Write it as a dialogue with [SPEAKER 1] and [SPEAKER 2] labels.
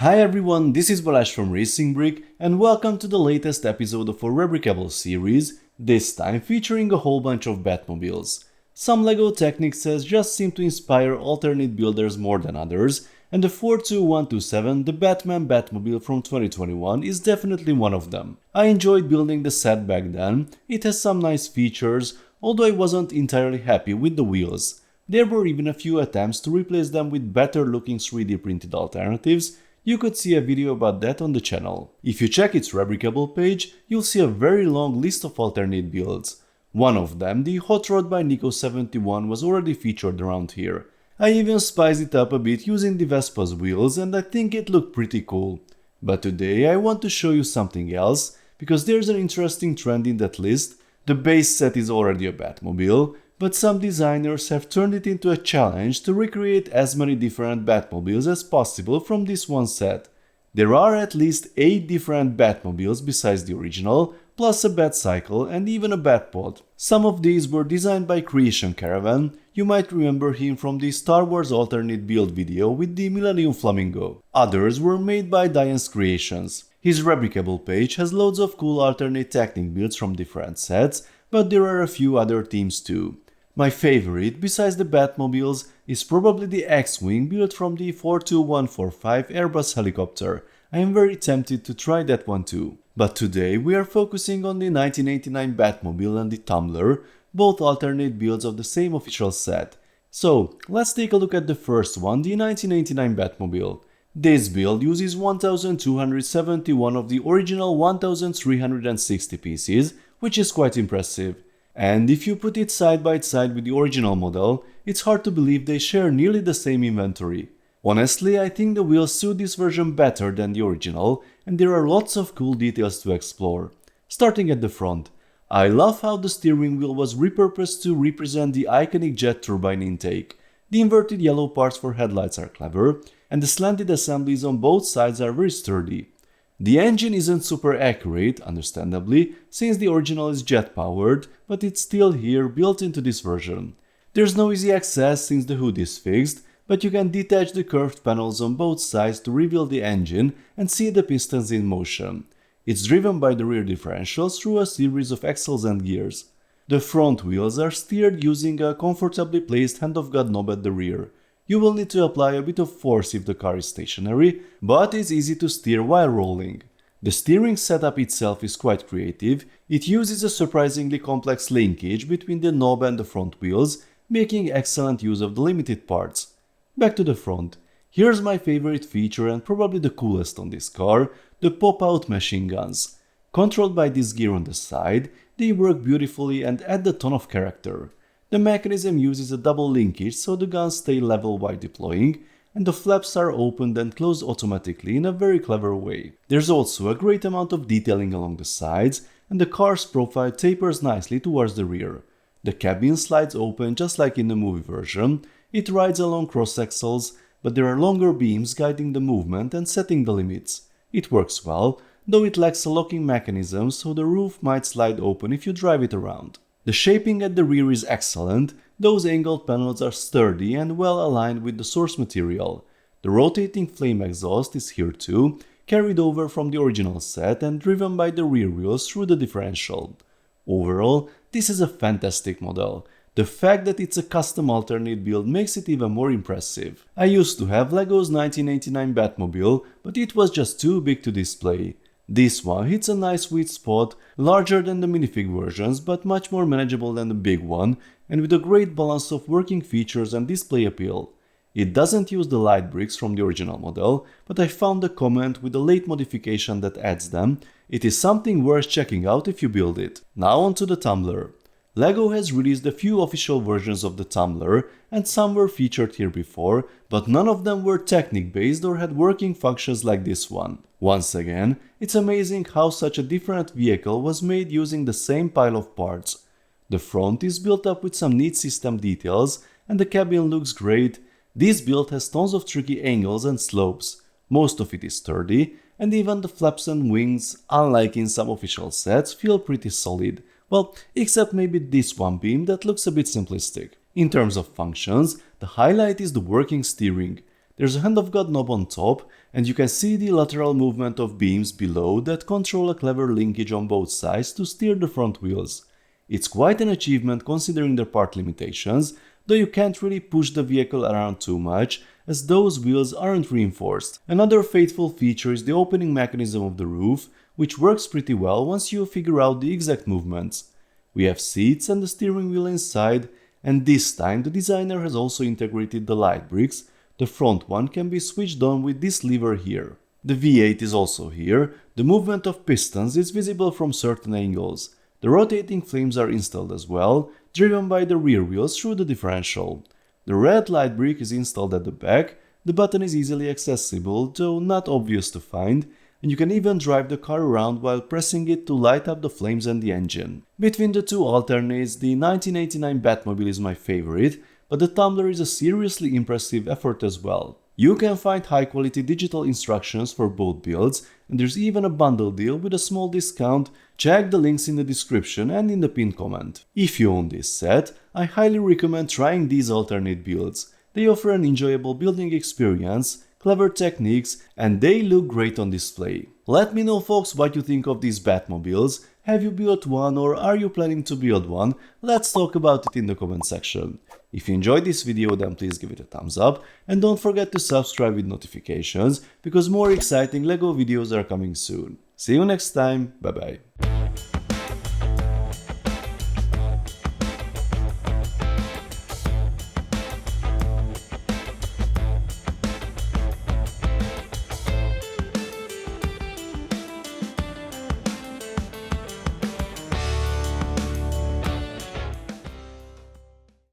[SPEAKER 1] Hi everyone, this is Balázs from RacingBrick and welcome to the latest episode of our Rebrickable series, this time featuring a whole bunch of Batmobiles. Some LEGO Technic sets just seem to inspire alternate builders more than others, and the 42127, the Batman Batmobile from 2021, is definitely one of them. I enjoyed building the set back then, it has some nice features, although I wasn't entirely happy with the wheels. There were even a few attempts to replace them with better looking 3D printed alternatives. You could see a video about that on the channel. If you check its Rebrickable page, you'll see a very long list of alternate builds. One of them, the Hot Rod by Nico71, was already featured around here. I even spiced it up a bit using the Vespa's wheels and I think it looked pretty cool. But today I want to show you something else, because there's an interesting trend in that list. The base set is already a Batmobile, but some designers have turned it into a challenge to recreate as many different Batmobiles as possible from this one set. There are at least 8 different Batmobiles besides the original, plus a Batcycle and even a Batpod. Some of these were designed by Creation Caravan. You might remember him from the Star Wars alternate build video with the Millennium Flamingo. Others were made by Dyens Creations. His Rebrickable page has loads of cool alternate Technic builds from different sets, but there are a few other themes too. My favorite, besides the Batmobiles, is probably the X-Wing built from the 42145 Airbus helicopter. I am very tempted to try that one too. But today we are focusing on the 1989 Batmobile and the Tumbler, both alternate builds of the same official set. So, let's take a look at the first one, the 1989 Batmobile. This build uses 1271 of the original 1360 pieces, which is quite impressive. And if you put it side by side with the original model, it's hard to believe they share nearly the same inventory. Honestly, I think the wheels suit this version better than the original, and there are lots of cool details to explore. Starting at the front, I love how the steering wheel was repurposed to represent the iconic jet turbine intake. The inverted yellow parts for headlights are clever, and the slanted assemblies on both sides are very sturdy. The engine isn't super accurate, understandably, since the original is jet-powered, but it's still here built into this version. There's no easy access since the hood is fixed, but you can detach the curved panels on both sides to reveal the engine and see the pistons in motion. It's driven by the rear differentials through a series of axles and gears. The front wheels are steered using a comfortably placed hand-of-God knob at the rear. You will need to apply a bit of force if the car is stationary, but it's easy to steer while rolling. The steering setup itself is quite creative. It uses a surprisingly complex linkage between the knob and the front wheels, making excellent use of the limited parts. Back to the front. Here's my favorite feature and probably the coolest on this car, the pop-out machine guns. Controlled by this gear on the side, they work beautifully and add a ton of character. The mechanism uses a double linkage so the guns stay level while deploying, and the flaps are opened and closed automatically in a very clever way. There's also a great amount of detailing along the sides, and the car's profile tapers nicely towards the rear. The cabin slides open just like in the movie version. It rides along cross axles, but there are longer beams guiding the movement and setting the limits. It works well, though it lacks a locking mechanism, so the roof might slide open if you drive it around. The shaping at the rear is excellent. Those angled panels are sturdy and well aligned with the source material. The rotating flame exhaust is here too, carried over from the original set and driven by the rear wheels through the differential. Overall, this is a fantastic model. The fact that it's a custom alternate build makes it even more impressive. I used to have LEGO's 1989 Batmobile, but it was just too big to display. This one hits a nice sweet spot, larger than the minifig versions but much more manageable than the big one, and with a great balance of working features and display appeal. It doesn't use the light bricks from the original model, but I found a comment with a late modification that adds them. It is something worth checking out if you build it. Now onto the Tumbler. LEGO has released a few official versions of the Tumbler, and some were featured here before, but none of them were Technic based or had working functions like this one. Once again, it's amazing how such a different vehicle was made using the same pile of parts. The front is built up with some neat system details, and the cabin looks great. This build has tons of tricky angles and slopes. Most of it is sturdy, and even the flaps and wings, unlike in some official sets, feel pretty solid. Well, except maybe this one beam that looks a bit simplistic. In terms of functions, the highlight is the working steering. There's a hand of God knob on top, and you can see the lateral movement of beams below that control a clever linkage on both sides to steer the front wheels. It's quite an achievement considering their part limitations, though you can't really push the vehicle around too much as those wheels aren't reinforced. Another faithful feature is the opening mechanism of the roof, which works pretty well once you figure out the exact movements. We have seats and the steering wheel inside, and this time the designer has also integrated the light bricks. The front one can be switched on with this lever here. The V8 is also here. The movement of pistons is visible from certain angles. The rotating flames are installed as well, driven by the rear wheels through the differential. The red light brick is installed at the back. The button is easily accessible, though not obvious to find, and you can even drive the car around while pressing it to light up the flames and the engine. Between the two alternates, the 1989 Batmobile is my favorite, but the Tumbler is a seriously impressive effort as well. You can find high quality digital instructions for both builds, and there's even a bundle deal with a small discount. Check the links in the description and in the pinned comment. If you own this set, I highly recommend trying these alternate builds. They offer an enjoyable building experience, clever techniques, and they look great on display. Let me know, folks, what you think of these Batmobiles. Have you built one or are you planning to build one? Let's talk about it in the comment section. If you enjoyed this video, then please give it a thumbs up and don't forget to subscribe with notifications because more exciting LEGO videos are coming soon. See you next time, bye bye.